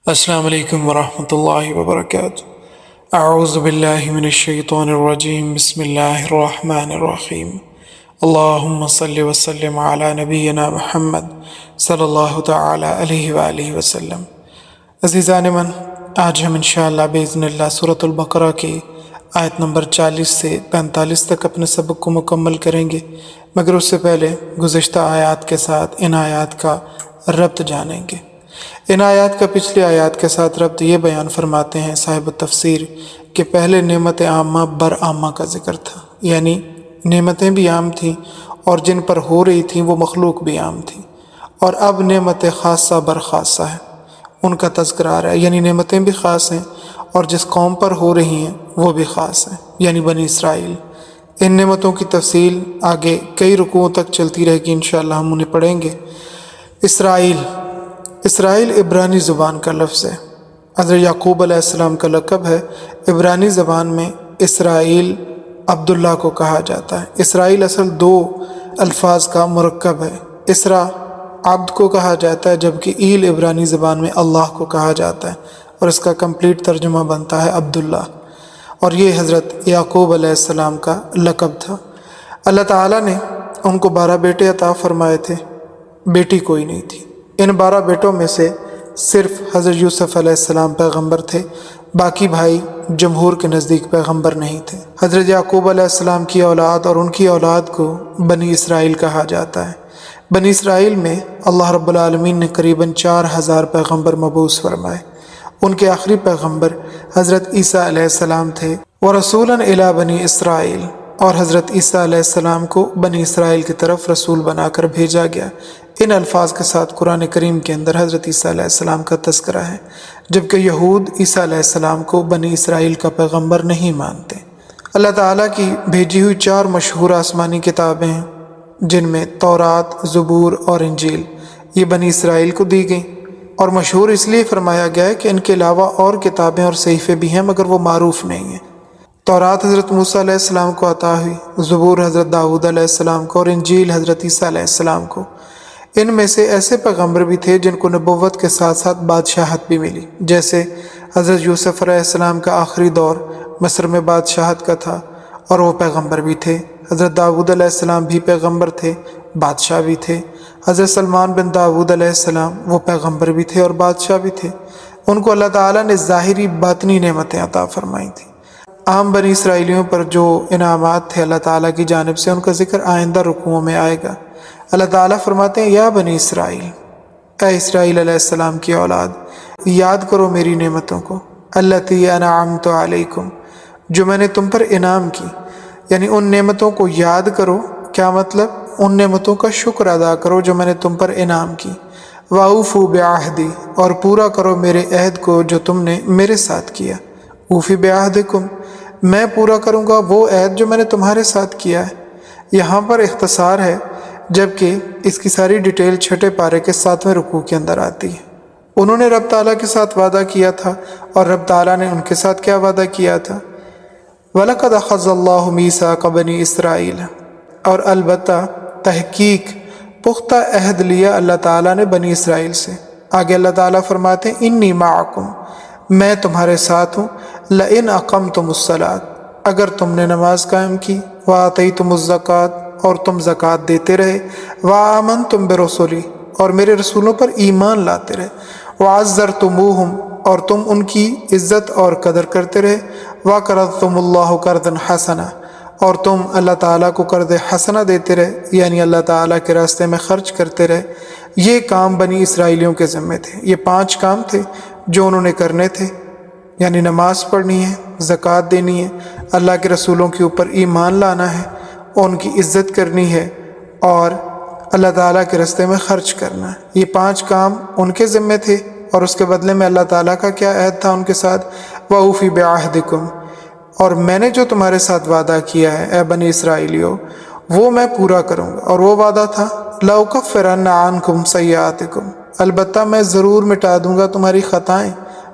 السلام علیکم ورحمۃ اللہ وبرکاتہ۔ اعوذ باللہ من الشیطان الرجیم، بسم اللہ الرحمن الرحیم۔ اللہم صلی وسلم علی نبینا محمد صلی اللہ تعالی علیہ وآلہ وسلم۔ عزیزان من، آج ہم انشاءاللہ باذن اللہ سورۃ البقرہ کی آیت نمبر 40 سے 45 تک اپنے سبق کو مکمل کریں گے، مگر اس سے پہلے گزشتہ آیات کے ساتھ ان آیات کا ربط جانیں گے۔ ان آیات کا پچھلی آیات کے ساتھ ربط یہ بیان فرماتے ہیں صاحب تفسیر کہ پہلے نعمت عامہ بر عامہ کا ذکر تھا، یعنی نعمتیں بھی عام تھیں اور جن پر ہو رہی تھیں وہ مخلوق بھی عام تھیں، اور اب نعمت خاصہ بر خاصہ ہے، ان کا تذکرہ آ رہا ہے، یعنی نعمتیں بھی خاص ہیں اور جس قوم پر ہو رہی ہیں وہ بھی خاص ہیں، یعنی بنی اسرائیل۔ ان نعمتوں کی تفصیل آگے کئی رکوعوں تک چلتی رہے گی، انشاءاللہ ہم انہیں پڑھیں گے۔ اسرائیل عبرانی زبان کا لفظ ہے، حضرت یعقوب علیہ السلام کا لقب ہے۔ عبرانی زبان میں اسرائیل عبداللہ کو کہا جاتا ہے۔ اسرائیل اصل دو الفاظ کا مرکب ہے، اسرا عبد کو کہا جاتا ہے جبکہ ایل عبرانی زبان میں اللہ کو کہا جاتا ہے، اور اس کا کمپلیٹ ترجمہ بنتا ہے عبداللہ، اور یہ حضرت یعقوب علیہ السلام کا لقب تھا۔ اللہ تعالیٰ نے ان کو 12 بیٹے عطا فرمائے تھے، بیٹی کوئی نہیں تھی۔ ان 12 بیٹوں میں سے صرف حضرت یوسف علیہ السلام پیغمبر تھے، باقی بھائی جمہور کے نزدیک پیغمبر نہیں تھے۔ حضرت یعقوب علیہ السلام کی اولاد اور ان کی اولاد کو بنی اسرائیل کہا جاتا ہے۔ بنی اسرائیل میں اللہ رب العالمین نے قریباً 4000 پیغمبر مبعوث فرمائے۔ ان کے آخری پیغمبر حضرت عیسیٰ علیہ السلام تھے، وَرَسُولًا إِلَىٰ بَنِي إِسْرَائِيل، اور حضرت عیسیٰ علیہ السلام کو بنی اسرائیل کی طرف رسول بنا کر بھیجا گیا۔ ان الفاظ کے ساتھ قرآن کریم کے اندر حضرت عیسیٰ علیہ السلام کا تذکرہ ہے، جبکہ یہود عیسیٰ علیہ السلام کو بنی اسرائیل کا پیغمبر نہیں مانتے۔ اللہ تعالیٰ کی بھیجی ہوئی 4 مشہور آسمانی کتابیں ہیں، جن میں تورات، زبور اور انجیل، یہ بنی اسرائیل کو دی گئیں، اور مشہور اس لیے فرمایا گیا ہے کہ ان کے علاوہ اور کتابیں اور صحیفے بھی ہیں مگر وہ معروف نہیں ہیں۔ تورات حضرت موسیٰ علیہ السلام کو عطا ہوئی، زبور حضرت داؤد علیہ السلام کو، اور انجیل حضرت عیسیٰ علیہ السلام کو۔ ان میں سے ایسے پیغمبر بھی تھے جن کو نبوت کے ساتھ ساتھ بادشاہت بھی ملی، جیسے حضرت یوسف علیہ السلام کا آخری دور مصر میں بادشاہت کا تھا اور وہ پیغمبر بھی تھے۔ حضرت داؤد علیہ السلام بھی پیغمبر تھے، بادشاہ بھی تھے۔ حضرت سلمان بن داؤد علیہ السلام وہ پیغمبر بھی تھے اور بادشاہ بھی تھے۔ ان کو اللہ تعالیٰ نے ظاہری باطنی نعمتیں عطا فرمائی تھیں۔ عام بنی اسرائیلیوں پر جو انعامات تھے اللہ تعالیٰ کی جانب سے، ان کا ذکر آئندہ رکوعوں میں آئے گا۔ اللہ تعالیٰ فرماتے ہیں، یا بنی اسرائیل، اے اسرائیل علیہ السلام کی اولاد، یاد کرو میری نعمتوں کو، التی انعمت علیکم، جو میں نے تم پر انعام کی، یعنی ان نعمتوں کو یاد کرو۔ کیا مطلب؟ ان نعمتوں کا شکر ادا کرو جو میں نے تم پر انعام کی۔ وَأَوْفُوا بِعَہْدِی، اور پورا کرو میرے عہد کو جو تم نے میرے ساتھ کیا۔ اوفی بعہدکم، میں پورا کروں گا وہ عہد جو میں نے تمہارے ساتھ کیا ہے۔ یہاں پر اختصار ہے، جبکہ اس کی ساری ڈیٹیل 6 پارے کے 7ویں رکوع کے اندر آتی ہے۔ انہوں نے رب تعالیٰ کے ساتھ وعدہ کیا تھا، اور رب تعالیٰ نے ان کے ساتھ کیا وعدہ کیا تھا؟ وَلَقَدْ أَخَذَ اللَّهُ مِيثَاقَ بَنِي إِسْرَائِيلَ، اور البتہ تحقیق پختہ عہد لیا اللہ تعالیٰ نے بنی اسرائیل سے۔ آگے اللہ تعالیٰ فرماتے ہیں، انی معکم، میں تمہارے ساتھ ہوں، لئن اقمتم الصلاۃ، اگر تم نے نماز قائم کی، وآتیتم الزکوٰۃ، اور تم زکوٰۃ دیتے رہے، وآمنتم برسولی، اور میرے رسولوں پر ایمان لاتے رہے، وعزرتموہم، اور تم ان کی عزت اور قدر کرتے رہے، وقرضتم اللہ قرضا حسنا، اور تم اللہ تعالیٰ کو قرض حسنہ دیتے رہے، یعنی اللہ تعالیٰ کے راستے میں خرچ کرتے رہے۔ یہ کام بنی اسرائیلیوں کے ذمے تھے۔ یہ 5 کام تھے جو انہوں نے کرنے تھے، یعنی نماز پڑھنی ہے، زکوٰۃ دینی ہے، اللہ کے رسولوں کے اوپر ایمان لانا ہے، ان کی عزت کرنی ہے، اور اللہ تعالیٰ کے راستے میں خرچ کرنا ہے۔ یہ 5 کام ان کے ذمے تھے، اور اس کے بدلے میں اللہ تعالیٰ کا کیا عہد تھا ان کے ساتھ؟ وَأُوفِي بِعَہْدِکُم، اور میں نے جو تمہارے ساتھ وعدہ کیا ہے اے بنی اسرائیلیو، وہ میں پورا کروں گا۔ اور وہ وعدہ تھا، لَأُكَفِّرَنَّ عَنْكُمْ سَیِّئَاتِکُم، البتہ میں ضرور مٹا دوں گا تمہاری خطائیں،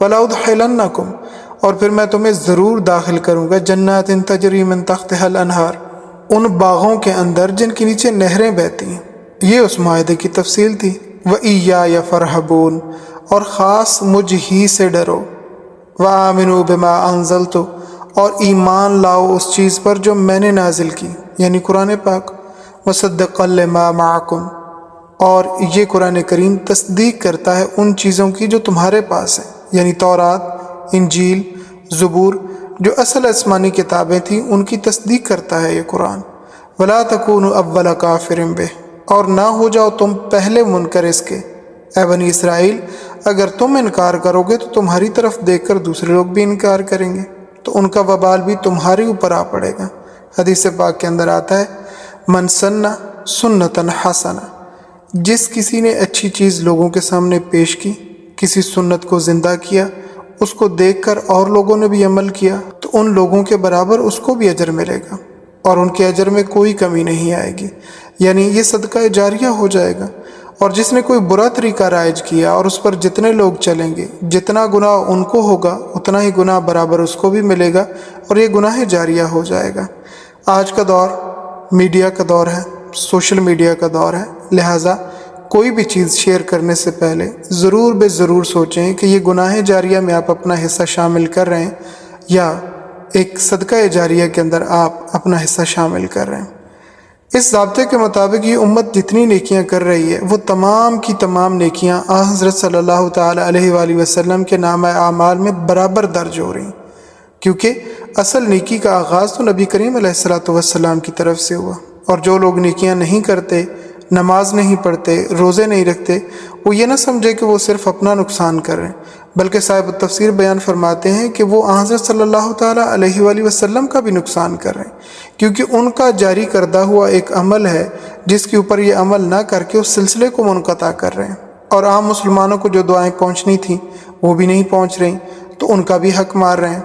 وَلَأُدْخِلَنَّکُم، اور پھر میں تمہیں ضرور داخل کروں گا، جنات تجری من تحتها الانہار، ان باغوں کے اندر جن کے نیچے نہریں بہتی ہیں۔ یہ اس معاہدے کی تفصیل تھی۔ وَإِيَّایَ فَارْہَبُونِ، اور خاص مجھ ہی سے ڈرو، وآمنوا بما انزلت، اور ایمان لاؤ اس چیز پر جو میں نے نازل کی، یعنی قرآن پاک، مصدقا لما معکم، اور یہ قرآن کریم تصدیق کرتا ہے ان چیزوں کی جو تمہارے پاس ہیں، یعنی تورات، انجیل، زبور، جو اصل آسمانی کتابیں تھیں ان کی تصدیق کرتا ہے یہ قرآن۔ ولا تکونوا اول کافر بہ، اور نہ ہو جاؤ تم پہلے منکر اس کے، اے بنی اسرائیل اگر تم انکار کرو گے تو تمہاری طرف دیکھ کر دوسرے لوگ بھی انکار کریں گے تو ان کا وبال بھی تمہارے اوپر آ پڑے گا۔ حدیث پاک کے اندر آتا ہے من سن سنتا حسنہ، جس کسی نے اچھی چیز لوگوں کے سامنے پیش کی، کسی سنت کو زندہ کیا، اس کو دیکھ کر اور لوگوں نے بھی عمل کیا تو ان لوگوں کے برابر اس کو بھی اجر ملے گا اور ان کے اجر میں کوئی کمی نہیں آئے گی، یعنی یہ صدقہ جاریہ ہو جائے گا۔ اور جس نے کوئی برا طریقہ رائج کیا اور اس پر جتنے لوگ چلیں گے، جتنا گناہ ان کو ہوگا اتنا ہی گناہ برابر اس کو بھی ملے گا اور یہ گناہ جاریہ ہو جائے گا۔ آج کا دور میڈیا کا دور ہے، سوشل میڈیا کا دور ہے، لہٰذا کوئی بھی چیز شیئر کرنے سے پہلے ضرور بے ضرور سوچیں کہ یہ گناہ جاریہ میں آپ اپنا حصہ شامل کر رہے ہیں یا ایک صدقہ جاریہ کے اندر آپ اپنا حصہ شامل کر رہے ہیں۔ اس ضابطے کے مطابق یہ امت جتنی نیکیاں کر رہی ہے وہ تمام کی تمام نیکیاں حضرت صلی اللہ تعالیٰ علیہ وآلہ وسلم کے نامہ اعمال میں برابر درج ہو رہی ہیں، کیونکہ اصل نیکی کا آغاز تو نبی کریم علیہ الصلوۃ والسلام کی طرف سے ہوا، اور جو لوگ نیکیاں نہیں کرتے، نماز نہیں پڑھتے، روزے نہیں رکھتے، وہ یہ نہ سمجھے کہ وہ صرف اپنا نقصان کر رہے ہیں، بلکہ صاحب التفسیر بیان فرماتے ہیں کہ وہ حضرت صلی اللہ تعالیٰ علیہ وآلہ وسلم کا بھی نقصان کر رہے ہیں، کیونکہ ان کا جاری کردہ ہوا ایک عمل ہے جس کے اوپر یہ عمل نہ کر کے اس سلسلے کو منقطع کر رہے ہیں، اور عام مسلمانوں کو جو دعائیں پہنچنی تھیں وہ بھی نہیں پہنچ رہی تو ان کا بھی حق مار رہے ہیں۔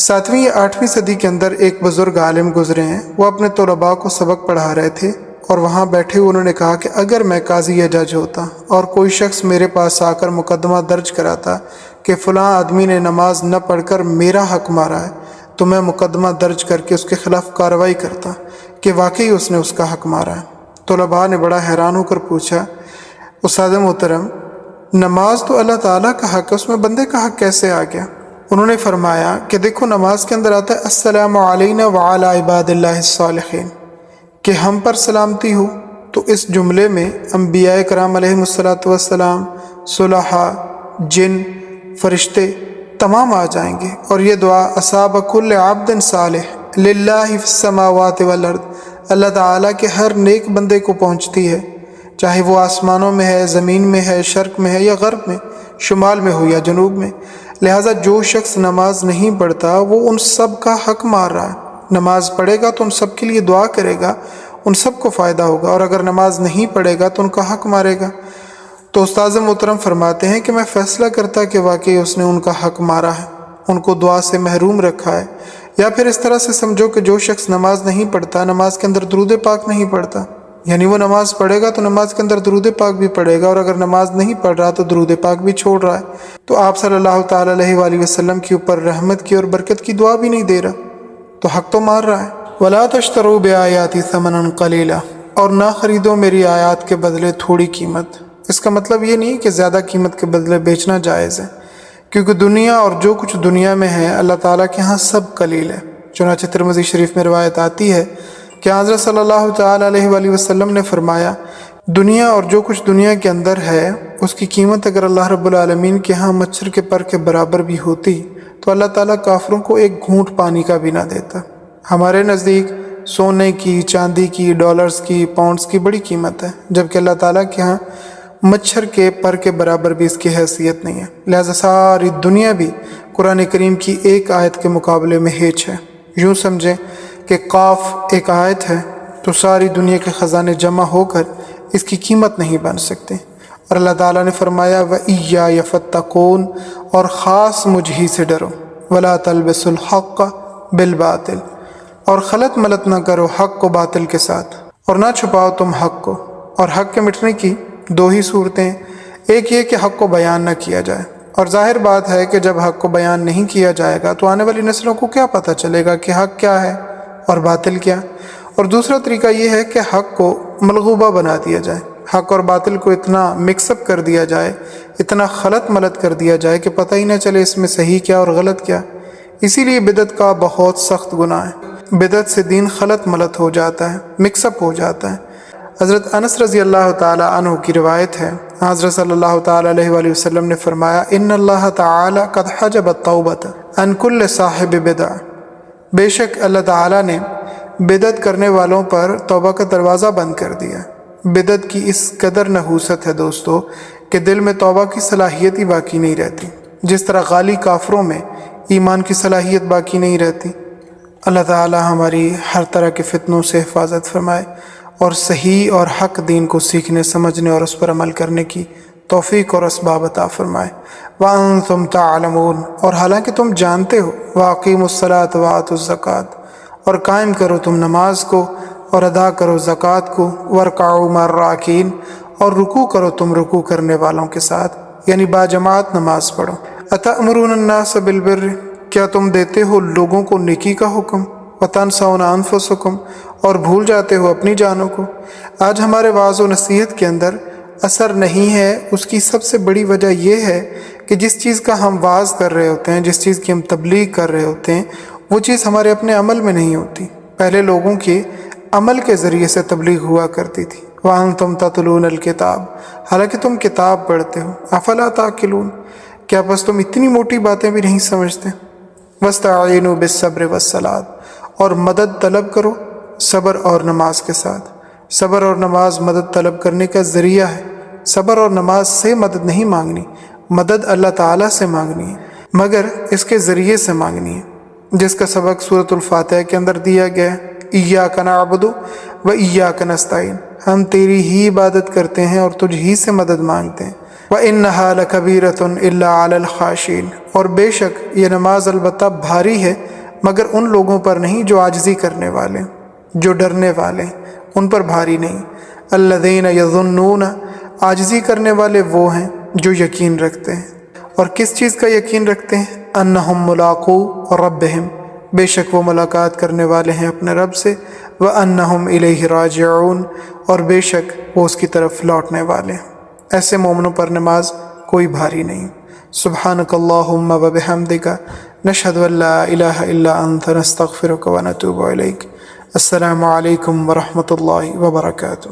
7ویں یا 8ویں صدی کے اندر ایک بزرگ عالم گزرے ہیں، وہ اپنے طلباء کو سبق پڑھا رہے تھے اور وہاں بیٹھے انہوں نے کہا کہ اگر میں قاضی یا جج ہوتا اور کوئی شخص میرے پاس آ کر مقدمہ درج کراتا کہ فلاں آدمی نے نماز نہ پڑھ کر میرا حق مارا ہے تو میں مقدمہ درج کر کے اس کے خلاف کارروائی کرتا کہ واقعی اس نے اس کا حق مارا ہے۔ طلباء نے بڑا حیران ہو کر پوچھا استاد محترم، نماز تو اللہ تعالیٰ کا حق ہے، اس میں بندے کا حق کیسے آ گیا؟ انہوں نے فرمایا کہ دیکھو نماز کے اندر آتا ہے السلام علینا وعلی عباد اللہ الصالحین، کہ ہم پر سلامتی ہو، تو اس جملے میں انبیاء کرام علیہم الصلاۃ والسلام، صلحاء، جن، فرشتے تمام آ جائیں گے، اور یہ دعا اصاب کل عبد صالح للہ فی السماوات والارض، اللہ تعالیٰ کے ہر نیک بندے کو پہنچتی ہے، چاہے وہ آسمانوں میں ہے، زمین میں ہے، شرق میں ہے یا غرب میں، شمال میں ہو یا جنوب میں۔ لہٰذا جو شخص نماز نہیں پڑھتا وہ ان سب کا حق مار رہا ہے، نماز پڑھے گا تو ان سب کے لیے دعا کرے گا، ان سب کو فائدہ ہوگا، اور اگر نماز نہیں پڑھے گا تو ان کا حق مارے گا۔ تو استاذ محترم فرماتے ہیں کہ میں فیصلہ کرتا کہ واقعی اس نے ان کا حق مارا ہے، ان کو دعا سے محروم رکھا ہے، یا پھر اس طرح سے سمجھو کہ جو شخص نماز نہیں پڑھتا، نماز کے اندر درود پاک نہیں پڑھتا، یعنی وہ نماز پڑھے گا تو نماز کے اندر درود پاک بھی پڑھے گا، اور اگر نماز نہیں پڑھ رہا تو درود پاک بھی چھوڑ رہا ہے، تو آپ صلی اللہ تعالیٰ علیہ وآلہ وسلم کے اوپر رحمت کی اور برکت کی دعا بھی نہیں دے رہا، تو حق تو مار رہا ہے۔ وَلَا تَشْتَرُوا بِآيَاتِ ثَمَنًا قَلِيلًا، اور نہ خریدو میری آیات کے بدلے تھوڑی قیمت۔ اس کا مطلب یہ نہیں کہ زیادہ قیمت کے بدلے بیچنا جائز ہے، کیونکہ دنیا اور جو کچھ دنیا میں ہے اللہ تعالیٰ کے ہاں سب قلیل ہے۔ چنانچہ ترمذی شریف میں روایت آتی ہے کہ حضرت صلی اللہ تعالیٰ علیہ وآلہ وسلم نے فرمایا، دنیا اور جو کچھ دنیا کے اندر ہے اس کی قیمت اگر اللہ رب العالمین کے ہاں مچھر کے پر کے برابر بھی ہوتی تو اللہ تعالیٰ کافروں کو ایک گھونٹ پانی کا بھی نہ دیتا۔ ہمارے نزدیک سونے کی، چاندی کی، ڈالرز کی، پاؤنڈز کی بڑی قیمت ہے، جبکہ اللہ تعالیٰ کے ہاں مچھر کے پر کے برابر بھی اس کی حیثیت نہیں ہے۔ لہذا ساری دنیا بھی قرآن کریم کی ایک آیت کے مقابلے میں ہیچ ہے۔ یوں سمجھیں کہ قاف ایک آیت ہے تو ساری دنیا کے خزانے جمع ہو کر اس کی قیمت نہیں بن سکتے۔ اور اللہ تعالیٰ نے فرمایا وَإِيَّايَ فَاتَّقُونِ، اور خاص مجھ ہی سے ڈرو، وَلَا تَلْبِسُوا الْحَقَّ بِالْبَاطِلِ، اور خلط ملط نہ کرو حق کو باطل کے ساتھ، اور نہ چھپاؤ تم حق کو۔ اور حق کے مٹنے کی دو ہی صورتیں، ایک یہ کہ حق کو بیان نہ کیا جائے، اور ظاہر بات ہے کہ جب حق کو بیان نہیں کیا جائے گا تو آنے والی نسلوں کو کیا پتہ چلے گا کہ حق کیا ہے اور باطل کیا۔ اور دوسرا طریقہ یہ ہے کہ حق کو ملغوبہ بنا دیا جائے، حق اور باطل کو اتنا مکس اپ کر دیا جائے، اتنا خلط ملط کر دیا جائے کہ پتہ ہی نہ چلے اس میں صحیح کیا اور غلط کیا۔ اسی لیے بدعت کا بہت سخت گناہ ہے۔ بدعت سے دین خلط ملط ہو جاتا ہے، مکس اپ ہو جاتا ہے۔ حضرت انس رضی اللہ تعالی عنہ کی روایت ہے، حضرت صلی اللہ تعالی علیہ وآلہ وسلم نے فرمایا، ان اللہ تعالی قد حجب التوبۃ عن کل صاحب بدع، بے شک اللہ تعالی نے بدعت کرنے والوں پر توبہ کا دروازہ بند کر دیا۔ بدعت کی اس قدر نحوست ہے دوستو کہ دل میں توبہ کی صلاحیت ہی باقی نہیں رہتی، جس طرح غالی کافروں میں ایمان کی صلاحیت باقی نہیں رہتی۔ اللہ تعالی ہماری ہر طرح کے فتنوں سے حفاظت فرمائے اور صحیح اور حق دین کو سیکھنے، سمجھنے اور اس پر عمل کرنے کی توفیق اور اسباب عطا فرمائے۔ وَأَنْتُمْ تَعْلَمُونَ، اور حالانکہ تم جانتے ہو، وَأَقِيمُوا الصَّلَاةَ وَآتُوا الزَّكَاةَ، اور قائم کرو تم نماز کو اور ادا کرو زکوٰۃ کو، وَارْكَعُوا مَعَ الرَّاكِعِينَ، اور رکوع کرو تم رکوع کرنے والوں کے ساتھ، یعنی باجماعت نماز پڑھو۔ أَتَأْمُرُونَ النَّاسَ بِالْبِرِّ، کیا تم دیتے ہو لوگوں کو نیکی کا حکم، وَتَنْسَوْنَ أَنفُسَكُمْ، اور بھول جاتے ہو اپنی جانوں کو۔ آج ہمارے وعظ و نصیحت کے اندر اثر نہیں ہے، اس کی سب سے بڑی وجہ یہ ہے کہ جس چیز کا ہم وعظ کر رہے ہوتے ہیں، جس چیز کی ہم تبلیغ کر رہے ہوتے ہیں، وہ چیز ہمارے اپنے عمل میں نہیں ہوتی۔ پہلے لوگوں کے عمل کے ذریعے سے تبلیغ ہوا کرتی تھی۔ وَأَنْتُمْ تَتْلُونَ الْكِتَابَ، حالانکہ تم کتاب پڑھتے ہو۔ أَفَلَا تَعْقِلُونَ، کیا بس تم اتنی موٹی باتیں بھی نہیں سمجھتے؟ وَاسْتَعِینُوا بِالصَّبْرِ وَالصَّلَاةِ، اور مدد طلب کرو صبر اور نماز کے ساتھ۔ صبر اور نماز مدد طلب کرنے کا ذریعہ ہے۔ صبر اور نماز سے مدد نہیں مانگنی، مدد اللہ تعالیٰ سے مانگنی ہے، مگر اس کے ذریعے سے مانگنی ہے، جس کا سبق سورۃ الفاتحہ کے اندر دیا گیا ہے، إِيَّاكَ نَعْبُدُ وَإِيَّاكَ نَسْتَعِينُ، ہم تیری ہی عبادت کرتے ہیں اور تجھ ہی سے مدد مانگتے ہیں۔ وَإِنَّهَا لَكَبِيرَةٌ إِلَّا عَلَى الْخَاشِعِينَ، اور بے شک یہ نماز البتہ بھاری ہے مگر ان لوگوں پر نہیں جو عاجزی کرنے والے، جو ڈرنے والے، ان پر بھاری نہیں۔ الذین یظنون، عاجزی کرنے والے وہ ہیں جو یقین رکھتے ہیں، اور کس چیز کا یقین رکھتے ہیں؟ انہم ملاقو ربہم، بے شک وہ ملاقات کرنے والے ہیں اپنے رب سے، وانہم الیہ راجعون، اور بے شک وہ اس کی طرف لوٹنے والے ہیں۔ ایسے مومنوں پر نماز کوئی بھاری نہیں۔ سبحانک اللہم وبحمدک، نشہد ان لا الہ الا انت، نستغفرک ونتوب الیک۔ السلام علیکم ورحمۃ اللہ وبرکاتہ۔